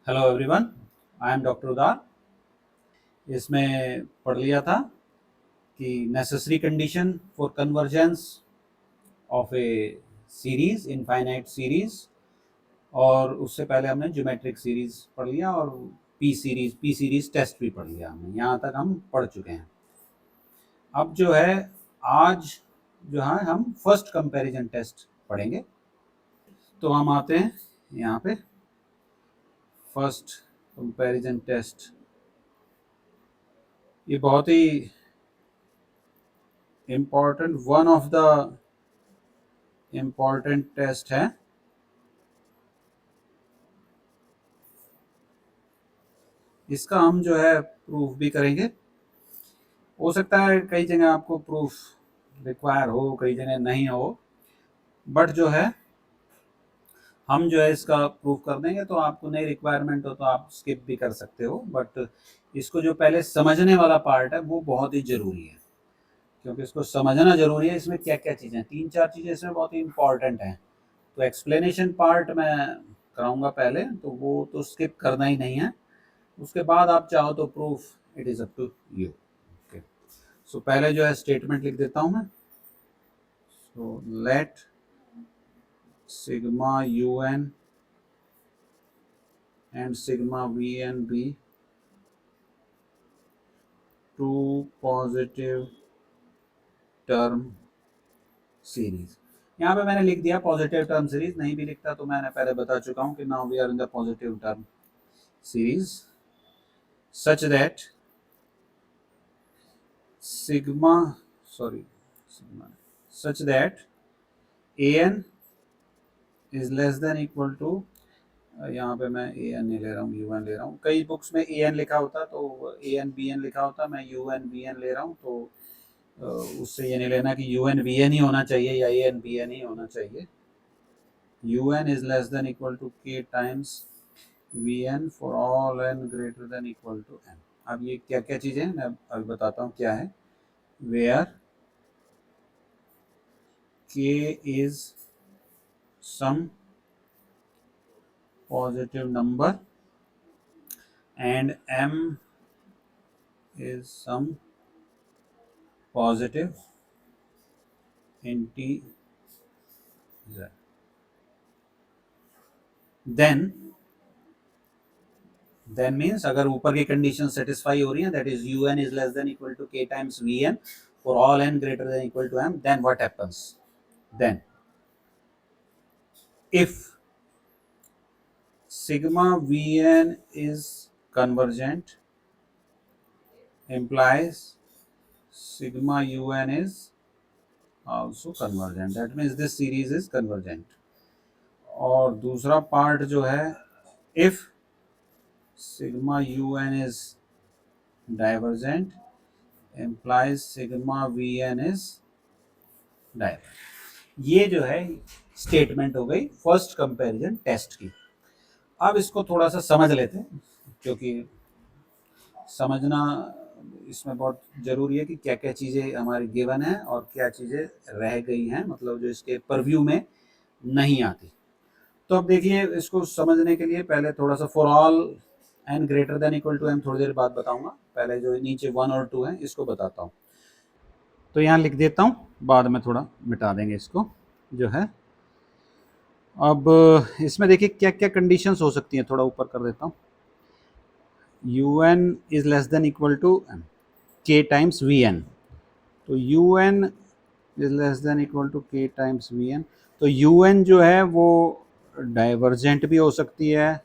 Hello everyone, I am doctor उदार। इसमें पढ़ लिया था कि necessary condition for convergence of A series, infinite series, और उससे पहले हमने ज्योमेट्रिक सीरीज पढ़ लिया और पी सीरीज टेस्ट भी पढ़ लिया हमने। यहाँ तक हम पढ़ चुके हैं। अब जो है आज जो है हम फर्स्ट कंपैरिजन टेस्ट पढ़ेंगे। तो हम आते हैं यहाँ पे फर्स्ट कंपैरिजन टेस्ट। ये बहुत ही important, one of the important test है। इसका हम जो है प्रूफ भी करेंगे। हो सकता है कई जगह आपको प्रूफ रिक्वायर हो, कई जगह नहीं हो, बट जो है हम जो है इसका प्रूफ कर देंगे। तो आपको नहीं रिक्वायरमेंट हो तो आप स्किप भी कर सकते हो, बट इसको जो पहले समझने वाला पार्ट है वो बहुत ही ज़रूरी है, क्योंकि इसको समझना ज़रूरी है। इसमें क्या क्या चीज़ें, 3-4 चीज़ें इसमें बहुत ही इम्पॉर्टेंट हैं। तो एक्सप्लेनेशन पार्ट मैं कराऊंगा पहले, तो वो तो स्किप करना ही नहीं है। उसके बाद आप चाहो तो proof, it is up to you. Okay, so पहले जो है स्टेटमेंट लिख देता हूँ मैं। So let sigma u n and sigma vn be two positive term series। यहाँ पे मैंने लिख दिया पॉजिटिव टर्म सीरीज, नहीं भी लिखता तो मैंने पहले बता चुका हूँ कि now we are in the positive term series such that such that an is less than equal to, यहाँ पे मैं ए एन नहीं ले रहा हूँ, यू एन ले रहा हूँ। कई बुक्स में ए एन लिखा होता तो ए एन बी एन लिखा होता, मैं यू एन बी एन ले रहा हूँ। तो उससे ये नहीं लेना कि यू एन बी एन ही होना चाहिए या ए एन बी एन ही होना चाहिए। U n is less than equal to k times v n for all n greater than equal to n. अब ये क्या क्या चीज़ें हैं मैं अभी बताता हूँ क्या है। Where k is some positive number and m is some positive integer, then means अगर ऊपर की कंडीशन सेटिस्फाई हो रही है, that is u n is less than equal to k times v n for all n greater than equal to m, then what happens, then if sigma vn is convergent implies sigma un is also convergent, that means this series is convergent। और दूसरा part जो है, if sigma un is divergent implies sigma vn is divergent। ये जो है statement हो गई first comparison test की। अब इसको थोड़ा सा समझ लेते हैं, क्योंकि समझना इसमें बहुत ज़रूरी है कि क्या क्या चीज़ें हमारी गिवन है और क्या चीज़ें रह गई हैं, मतलब जो इसके परव्यू में नहीं आती। तो अब देखिए, इसको समझने के लिए पहले थोड़ा सा for all n greater than equal to m थोड़ी देर बाद बताऊंगा। पहले जो नीचे 1 और 2 है इसको बताता हूँ। तो यहाँ लिख देता हूँ, बाद में थोड़ा मिटा देंगे इसको जो है। अब इसमें देखिए क्या क्या कंडीशंस हो सकती हैं, थोड़ा ऊपर कर देता हूँ। U n is less than equal to k times v n, तो u n is less than equal to k times v n. तो यू एन जो है वो डाइवर्जेंट भी हो सकती है,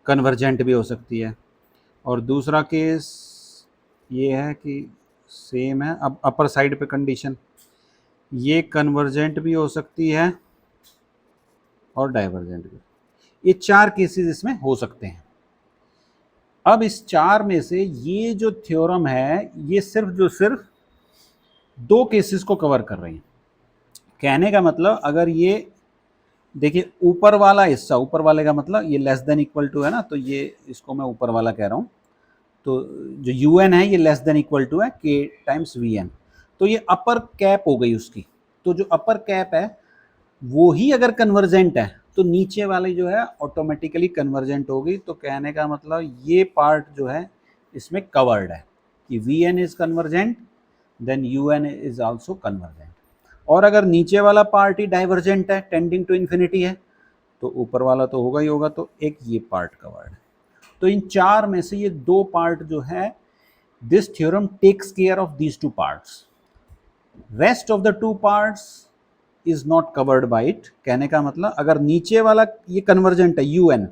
कन्वर्जेंट भी हो सकती है। और दूसरा केस ये है कि सेम है, अब अपर साइड पे कंडीशन, ये कन्वर्जेंट भी हो सकती है और डाइवर्जेंट भी। ये 4 केसेस इसमें हो सकते हैं। अब इस 4 में से ये जो थ्योरम है ये सिर्फ 2 केसेस को कवर कर रही है। कहने का मतलब, अगर ये देखिए ऊपर वाला हिस्सा, ऊपर वाले का मतलब ये लेस देन इक्वल टू है ना, तो ये इसको मैं ऊपर वाला कह रहा हूँ। तो जो यू एन है ये लेस देन इक्वल टू है के टाइम्स वी एन, तो ये अपर कैप हो गई उसकी। तो जो अपर कैप है वो ही अगर कन्वर्जेंट है तो नीचे वाली जो है ऑटोमेटिकली कन्वर्जेंट होगी। तो कहने का मतलब ये पार्ट जो है इसमें कवर्ड है कि v n is convergent then u n is also convergent. और अगर नीचे वाला पार्ट ही डाइवर्जेंट है, टेंडिंग टू इन्फिनिटी है, तो ऊपर वाला तो होगा ही होगा, तो एक ये पार्ट कवर्ड है। तो इन चार में से ये दो पार्ट जो है, this theorem takes care of these two parts, rest of the two parts is not covered by it. कहने का मतलब अगर नीचे वाला ये कन्वर्जेंट है यू एन,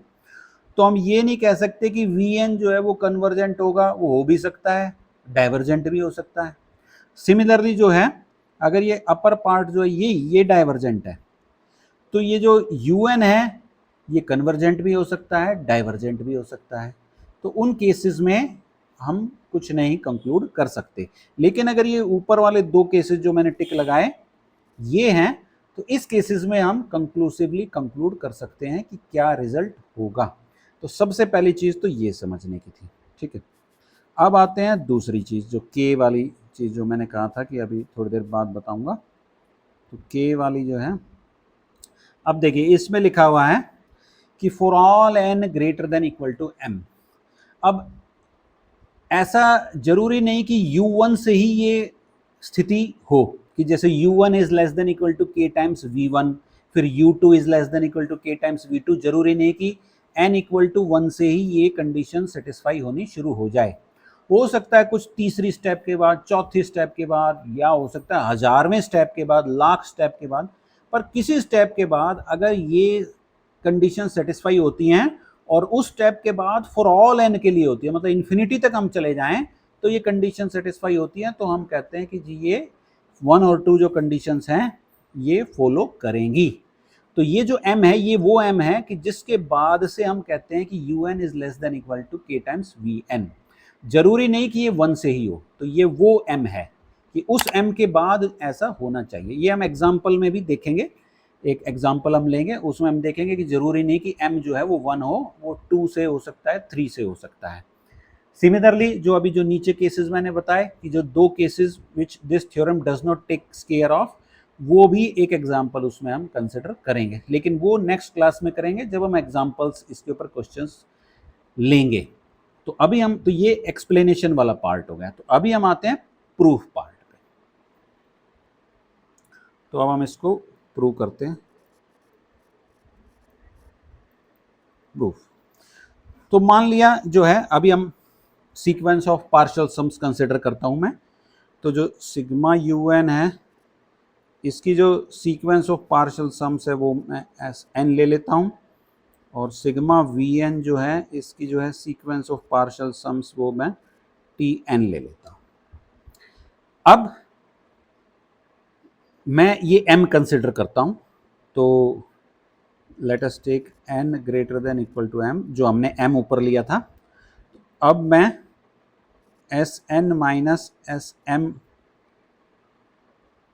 तो हम ये नहीं कह सकते कि वी एन जो है वो कन्वर्जेंट होगा, वो हो भी सकता है, डाइवर्जेंट भी हो सकता है। सिमिलरली जो है अगर ये अपर पार्ट जो है ये डाइवर्जेंट है, तो ये जो यू एन है ये कन्वर्जेंट भी हो सकता है, डाइवर्जेंट भी हो सकता है। तो उन केसेस में हम कुछ नहीं कंक्लूड कर सकते। लेकिन अगर ये ऊपर वाले दो केसेस जो मैंने टिक लगाए ये हैं, तो इस केसेस में हम कंक्लूसिवली कंक्लूड कर सकते हैं कि क्या रिजल्ट होगा। तो सबसे पहली चीज़ तो ये समझने की थी, ठीक है। अब आते हैं दूसरी चीज़, जो के वाली चीज़ जो मैंने कहा था कि अभी थोड़ी देर बाद बताऊंगा। तो के वाली जो है, अब देखिए इसमें लिखा हुआ है कि for all n greater than equal to m. अब ऐसा जरूरी नहीं कि u1 से ही ये स्थिति हो कि जैसे u1 is less than equal to k times v1, फिर u2 is less than equal to k times v2। जरूरी नहीं कि n इक्वल टू 1 से ही ये कंडीशन सेटिस्फाई होनी शुरू हो जाए। हो सकता है कुछ तीसरी स्टेप के बाद, चौथी स्टेप के बाद, या हो सकता है 1000वें स्टेप के बाद, लाख स्टेप के बाद, पर किसी स्टेप के बाद अगर ये कंडीशन सेटिस्फाई होती हैं और उस स्टेप के बाद फॉर ऑल एन के लिए होती है, मतलब इन्फिनिटी तक हम चले जाएं तो ये कंडीशन सेटिस्फाई होती है, तो हम कहते हैं कि जी ये 1 और 2 जो कंडीशंस हैं ये फॉलो करेंगी। तो ये जो m है ये वो m है कि जिसके बाद से हम कहते हैं कि un is less than equal to k times vn। जरूरी नहीं कि ये 1 से ही हो, तो ये वो m है कि उस m के बाद ऐसा होना चाहिए। ये हम एग्जाम्पल में भी देखेंगे, एक एग्जाम्पल हम लेंगे उसमें हम देखेंगे कि जरूरी नहीं कि m जो है वो 1 हो, वो 2 से हो सकता है, 3 से हो सकता है। सिमिलरली जो अभी जो नीचे केसेस मैंने बताए कि जो दो cases which this theorem does not take care of, वो भी एक एग्जाम्पल उसमें हम कंसिडर करेंगे, लेकिन वो नेक्स्ट क्लास में करेंगे जब हम एग्जाम्पल्स इसके ऊपर क्वेश्चंस लेंगे। तो अभी हम, तो ये एक्सप्लेनेशन वाला पार्ट हो गया, तो अभी हम आते हैं प्रूफ पार्ट पे। तो अब हम इसको प्रूव करते हैं। प्रूफ, तो मान लिया जो है अभी हम sequence of partial sums consider करता हूं मैं। तो जो सिग्मा यू एन है इसकी जो सीक्वेंस ऑफ पार्शियल सम्स है वो मैं एस एन ले लेता हूं, और सिग्मा वी एन जो है इसकी जो है सीक्वेंस ऑफ पार्शियल सम्स वो मैं टी एन ले लेता हूं। अब मैं ये m कंसिडर करता हूं, तो let us take n greater than equal to m, जो हमने m ऊपर लिया था। अब मैं s n minus s m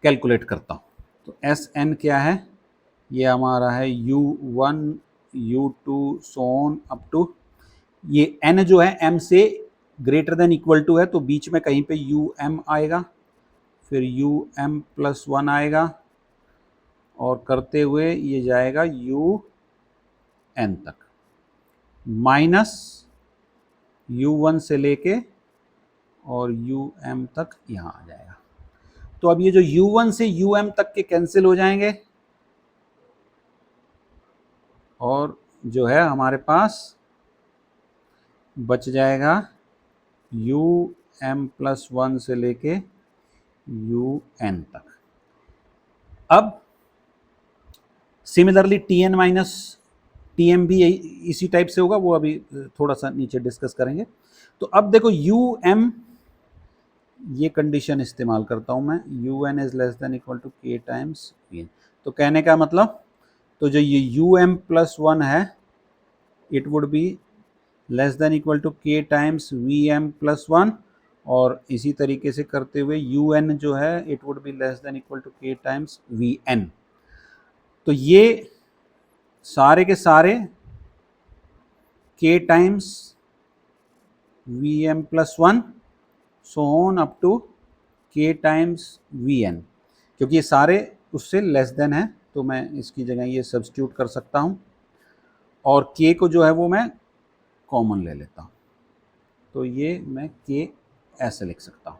calculate करता हूँ। तो एस एन क्या है, ये हमारा है u1 u2 so on up to, ये n जो है m से ग्रेटर देन इक्वल टू है, तो बीच में कहीं पे um आएगा, फिर um प्लस 1 आएगा, और करते हुए ये जाएगा un तक, माइनस u1 से लेके और um तक यहाँ आ जाएगा। तो अब ये जो u1 से um तक के कैंसिल हो जाएंगे, और जो है हमारे पास बच जाएगा um प्लस 1 से लेके un तक। अब सिमिलरली tn माइनस tm भी इसी टाइप से होगा, वो अभी थोड़ा सा नीचे डिस्कस करेंगे। तो अब देखो um, ये कंडीशन इस्तेमाल करता हूं मैं, un is less than equal to k times vn। तो कहने का मतलब, तो जो ये um प्लस 1 है it would be less than equal to k times vm plus 1, और इसी तरीके से करते हुए un जो है it would be less than equal to k times vn। तो ये सारे के सारे k times vm plus 1 so on up to k times vn, क्योंकि ये सारे उससे लेस देन है, तो मैं इसकी जगह ये सब्स्टिट्यूट कर सकता हूँ। और k को जो है वो मैं कॉमन ले लेता हूँ, तो ये मैं k ऐसे लिख सकता हूँ।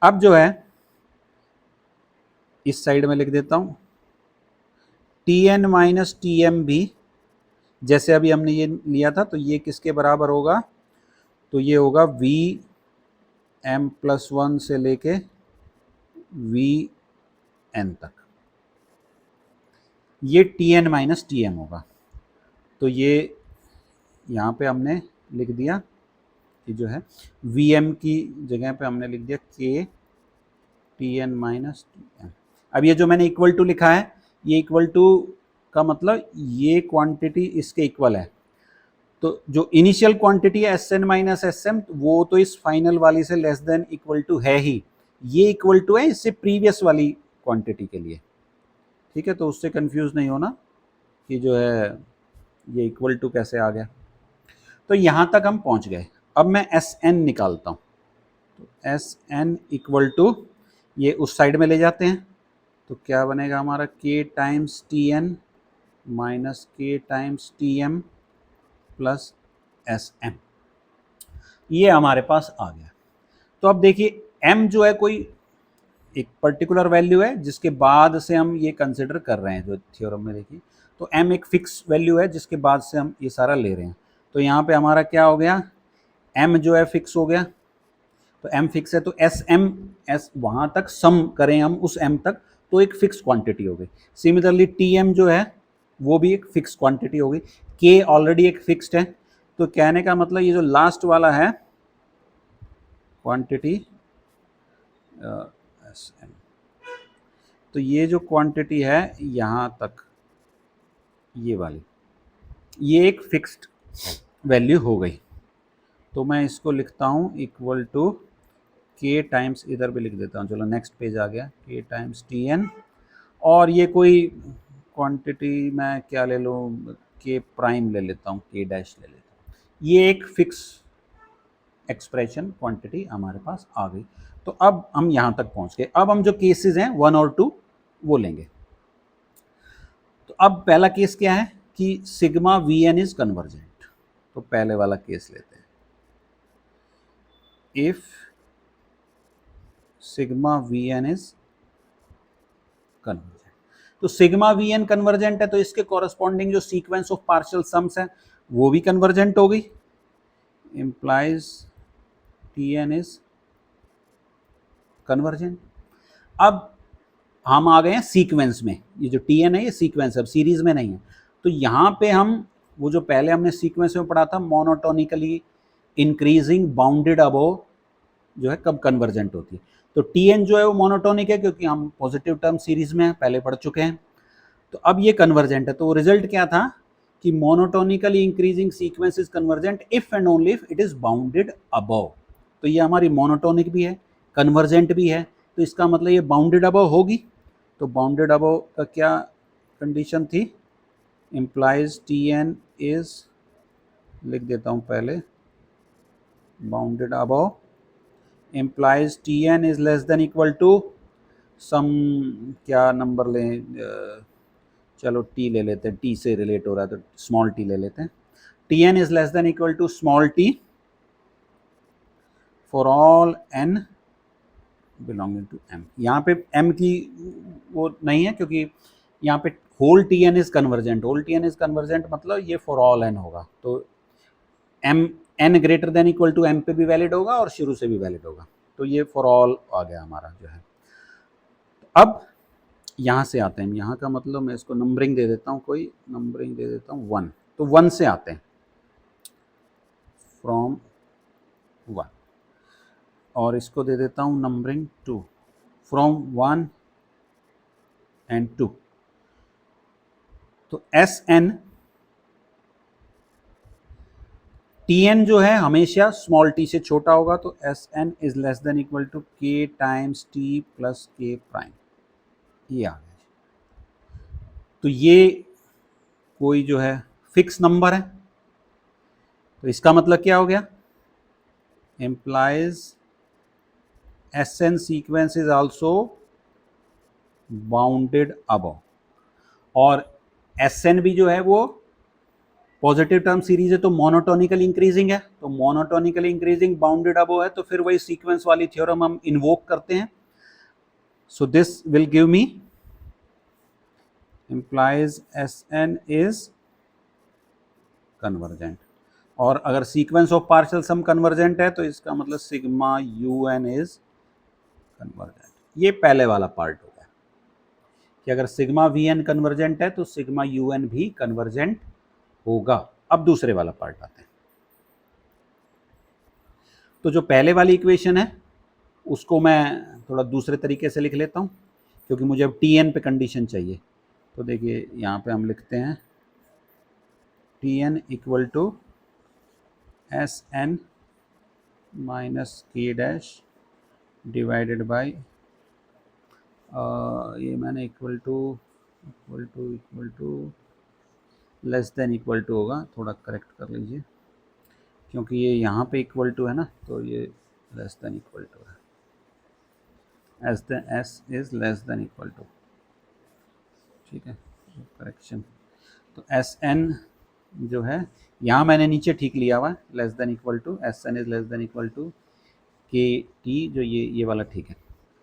अब जो है इस साइड में लिख देता हूँ Tn माइनस Tm भी, जैसे अभी हमने ये लिया था, तो ये किसके बराबर होगा, तो ये होगा Vm+1 से लेके Vn तक, ये Tn माइनस Tm होगा। तो ये यहाँ पे हमने लिख दिया कि जो है Vm की जगह पे हमने लिख दिया k Tn माइनस Tm। अब ये जो मैंने इक्वल टू लिखा है, ये इक्वल टू का मतलब ये क्वांटिटी इसके इक्वल है, तो जो इनिशियल क्वांटिटी है Sn माइनस Sm, वो तो इस फाइनल वाली से लेस देन इक्वल टू है ही, ये इक्वल टू है इससे प्रीवियस वाली क्वांटिटी के लिए, ठीक है। तो उससे कंफ्यूज नहीं होना कि जो है ये इक्वल टू कैसे आ गया। तो यहाँ तक हम पहुँच गए। अब मैं Sn निकालता हूँ, तो Sn इक्वल टू, ये उस साइड में ले जाते हैं, तो क्या बनेगा हमारा k times Tn minus k times Tm plus Sm, ये हमारे पास आ गया। तो अब देखिए m जो है कोई एक पर्टिकुलर वैल्यू है जिसके बाद से हम ये कंसिडर कर रहे हैं, जो थ्योरम में देखिए, तो m एक फिक्स वैल्यू है जिसके बाद से हम ये सारा ले रहे हैं। तो यहाँ पे हमारा क्या हो गया, m जो है फिक्स हो गया, तो m फिक्स है, तो S वहाँ तक सम करें हम उस m तक, तो एक फिक्स क्वांटिटी हो गई। सिमिलरली Tm जो है वो भी एक फिक्स क्वांटिटी हो गई, k ऑलरेडी एक फिक्स्ड है, तो कहने का मतलब ये जो लास्ट वाला है क्वांटिटी Sm, तो ये जो क्वांटिटी है यहाँ तक, ये वाली, ये एक फिक्स्ड वैल्यू हो गई। तो मैं इसको लिखता हूँ इक्वल टू k टाइम्स, इधर भी लिख देता हूँ, चलो नेक्स्ट पेज आ गया, k टाइम्स Tn, और ये कोई क्वांटिटी मैं क्या ले लूँ, k प्राइम ले लेता हूँ, k डैश ले लेता हूँ, ये एक फिक्स एक्सप्रेशन क्वांटिटी हमारे पास आ गई। तो अब हम यहाँ तक पहुँच गए। अब हम जो केसेस हैं 1 और 2 वो लेंगे। तो अब पहला केस क्या है कि सिग्मा Vn इज कन्वर्जेंट, तो पहले वाला केस लेते हैं, if sigma Vn is convergent, तो सिग्मा Vn कन्वर्जेंट है, तो इसके कॉरस्पॉन्डिंग जो सीक्वेंस ऑफ पार्शियल सम्स है वो भी कन्वर्जेंट हो गई, इंप्लाइज Tn इज कन्वर्जेंट। अब हम आ गए हैं सीक्वेंस में, ये जो Tn है ये सीक्वेंस है, अब सीरीज में नहीं है। तो यहाँ पे हम वो जो पहले हमने सीक्वेंस में पढ़ा था मोनोटोनिकली इंक्रीजिंग बाउंडेड अबोव जो है कब कन्वर्जेंट होती है, तो Tn जो है वो मोनोटोनिक है क्योंकि हम पॉजिटिव टर्म सीरीज में पहले पढ़ चुके हैं। तो अब ये कन्वर्जेंट है, तो रिजल्ट क्या था कि monotonically increasing sequence is convergent if and only if it is bounded above. तो ये हमारी मोनोटोनिक भी है, कन्वर्जेंट भी है, तो इसका मतलब ये बाउंडेड अबव होगी। तो बाउंडेड अबव का क्या कंडीशन थी, इम्प्लाइज Tn इज, लिख देता हूँ पहले, bounded above implies Tn is less than equal to सम, क्या नंबर लें, चलो t ले लेते हैं, t से रिलेट हो रहा है तो स्मॉल t ले लेते हैं। Tn is less than equal to small t for all n belonging to m। यहाँ पे m की वो नहीं है क्योंकि यहाँ पे whole Tn is convergent, whole Tn is convergent मतलब ये फॉर ऑल n होगा, तो m n greater than equal to m पे भी वैलिड होगा और शुरू से भी वैलिड होगा, तो ये फॉर ऑल आ गया हमारा जो है। अब यहाँ से आते हैं, यहाँ का मतलब मैं इसको नंबरिंग दे देता हूँ, कोई नंबरिंग दे देता हूँ 1, तो 1 से आते हैं, फ्रॉम 1, और इसको दे देता हूँ नंबरिंग 2, फ्रॉम 1 एंड 2। तो Sn Tn जो है हमेशा स्मॉल t से छोटा होगा, तो Sn is less than equal to k times t plus k prime, ये आ गया। तो ये कोई जो है फिक्स नंबर है, तो इसका मतलब क्या हो गया, implies Sn sequence is also bounded above, और Sn भी जो है वो पॉजिटिव टर्म सीरीज है तो मोनोटोनिकली इंक्रीजिंग है, तो मोनोटोनिकली इंक्रीजिंग बाउंडेड अबव है, तो फिर वही सीक्वेंस वाली थ्योरम हम इन्वोक करते हैं. So this will give me implies Sn is convergent. और अगर sequence of partial sum convergent है तो इसका मतलब सिग्मा UN इज कन्वर्जेंट. ये पहले वाला पार्ट हो गया कि अगर सिग्मा VN कन्वर्जेंट है तो सिग्मा UN भी कन्वर्जेंट होगा. अब दूसरे वाला पार्ट आते हैं. तो जो पहले वाली इक्वेशन है उसको मैं थोड़ा दूसरे तरीके से लिख लेता हूँ क्योंकि मुझे अब Tn पे कंडीशन चाहिए. तो देखिए यहाँ पे हम लिखते हैं Tn equal to Sn minus k dash divided by ये मैंने equal to less than equal to होगा, थोड़ा करेक्ट कर लीजिए क्योंकि ये यहाँ पे इक्वल टू है ना, तो ये लेस देन इक्वल टू है. S is less than equal to. ठीक है, करेक्शन. तो एस एन जो है यहाँ मैंने नीचे ठीक लिया हुआ है, less than equal to s n is less than equal to k t, जो ये वाला ठीक है.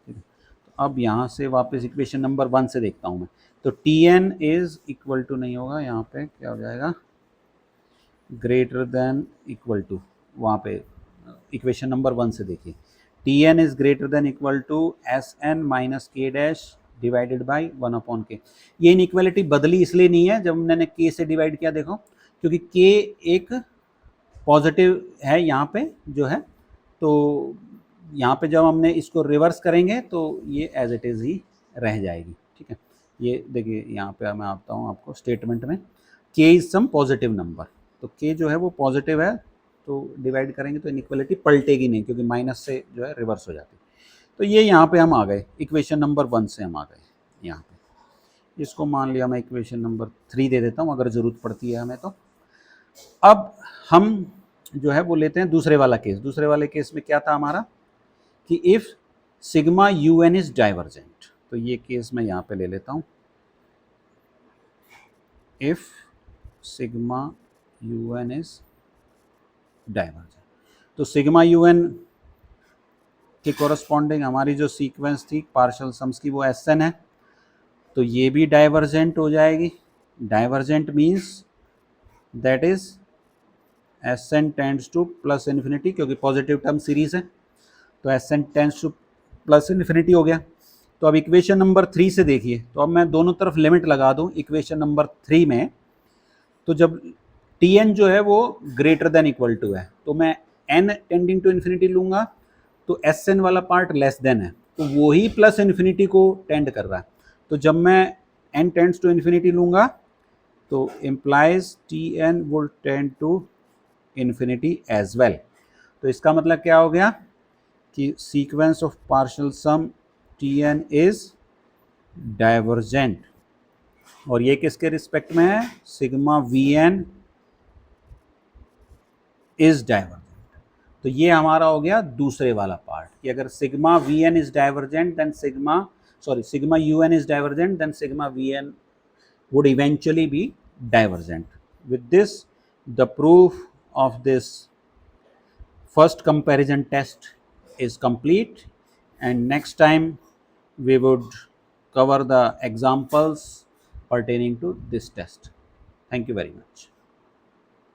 ठीक है, तो अब यहाँ से वापस इक्वेशन नंबर 1 से देखता हूँ मैं. तो t n is equal to नहीं होगा, यहाँ पे क्या हो जाएगा, ग्रेटर देन इक्वल टू. वहाँ पे इक्वेशन नंबर 1 से देखिए, t n is greater than equal to s n minus k dash divided by 1/k. ये इनइक्वालिटी बदली इसलिए नहीं है जब मैंने k से डिवाइड किया, देखो क्योंकि k एक पॉजिटिव है यहाँ पे जो है, तो यहाँ पे जब हमने इसको रिवर्स करेंगे तो ये एज इट इज़ ही रह जाएगी. ठीक है, ये देखिए यहाँ पे मैं आता हूँ आपको स्टेटमेंट में, k is some positive number. तो k जो है वो पॉजिटिव है तो डिवाइड करेंगे तो इनइक्वालिटी पलटेगी नहीं क्योंकि माइनस से जो है रिवर्स हो जाती है. तो ये यहाँ पे हम आ गए, इक्वेशन नंबर 1 से हम आ गए यहाँ पे. इसको मान लिया मैं इक्वेशन नंबर 3 दे देता हूँ अगर ज़रूरत पड़ती है हमें तो. अब हम जो है वो लेते हैं दूसरे वाला केस. दूसरे वाले केस में क्या था हमारा कि if sigma UN is divergent. तो ये केस मैं यहाँ पे ले लेता हूँ, if sigma UN is divergent. तो सिग्मा UN के कोरस्पॉन्डिंग हमारी जो सीक्वेंस थी पार्शियल सम्स की वो Sn है, तो ये भी डाइवर्जेंट हो जाएगी. Divergent means that is Sn tends two plus infinity, क्योंकि पॉजिटिव टर्म सीरीज है तो Sn tends two plus infinity हो गया. तो अब इक्वेशन नंबर 3 से देखिए, तो अब मैं दोनों तरफ लिमिट लगा दूं इक्वेशन नंबर 3 में, तो जब Tn जो है वो ग्रेटर देन इक्वल टू है तो मैं n टेंडिंग टू इन्फिनिटी लूँगा, तो Sn वाला पार्ट लेस देन है तो वो ही प्लस इन्फिनिटी को टेंड कर रहा है. तो जब मैं n टेंड्स टू इन्फिनिटी लूँगा तो implies Tn would tend to infinity as well. तो इसका मतलब क्या हो गया कि sequence of partial sum Tn is divergent. और ये किसके रिस्पेक्ट में है, सिग्मा Vn इज डाइवर्जेंट. तो ये हमारा हो गया दूसरे वाला पार्ट कि अगर sigma Vn is divergent then sigma UN is divergent then sigma Vn would eventually be divergent. With this, the proof of this first comparison test is complete, and next time we would cover the examples pertaining to this test. Thank you very much.